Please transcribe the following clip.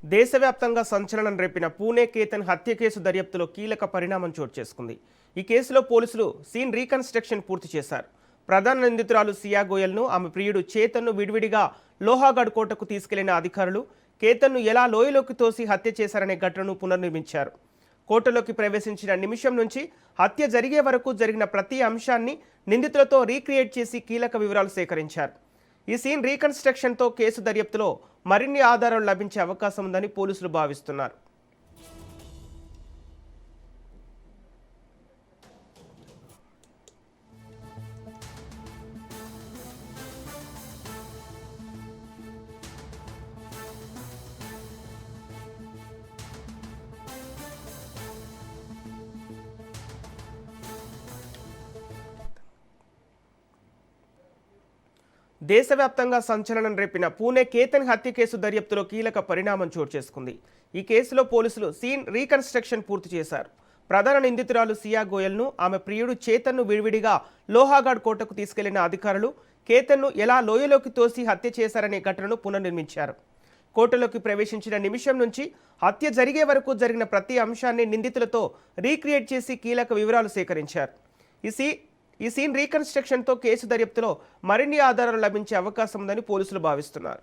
దేశవ్యాప్తంగా సంచలనం రేపిన పూణే కేతన్ హత్య కేసు దర్యాప్తులో కీలక పరిణామం చోటు చేసుకుంది. ఈ కేసులో పోలీసులు సీన్ రీకన్స్ట్రక్షన్ పూర్తి చేశారు. ప్రధాన నిందితురాలు సియా గోయల్ను, ఆమె ప్రియుడు చేతన్ను విడివిడిగా లోహాగఢ్ కోటకు తీసుకెళ్లిన అధికారులు కేతన్ను ఎలా లోయలోకి తోసి హత్య చేశారనే ఘటనను పునర్నిర్మించారు. కోటలోకి ప్రవేశించిన నిమిషం నుంచి హత్య జరిగే వరకు జరిగిన ప్రతి అంశాన్ని నిందితులతో రీక్రియేట్ చేసి కీలక వివరాలు సేకరించారు. ఈ సీన్ రీకన్స్ట్రక్షన్తో కేసు దర్యాప్తులో మరిన్ని ఆధారాలు లభించే అవకాశం ఉందని పోలీసులు భావిస్తున్నారు. దేశవ్యాప్తంగా సంచలనం రేపిన పూణే కేతన్ హత్య కేసు దర్యాప్తులో కీలక పరిణామం చోటు చేసుకుంది. ఈ కేసులో పోలీసులు సీన్ రీకన్స్ట్రక్షన్ పూర్తి చేశారు. ప్రధాన నిందితురాలు సియా గోయల్ను, ఆమె ప్రియుడు చేతన్ను విడివిడిగా లోహాగఢ్ కోటకు తీసుకెళ్లిన అధికారులు కేతన్ను ఎలా లోయలోకి తోసి హత్య చేశారనే ఘటనను పునర్నిర్మించారు. కోటలోకి ప్రవేశించిన నిమిషం నుంచి హత్య జరిగే వరకు జరిగిన ప్రతి అంశాన్ని నిందితులతో రీక్రియేట్ చేసి కీలక వివరాలు సేకరించారు. ఈ సీన్ రీకన్స్ట్రక్షన్తో కేసు దర్యాప్తులో మరిన్ని ఆధారాలు లభించే అవకాశం ఉందని పోలీసులు భావిస్తున్నారు.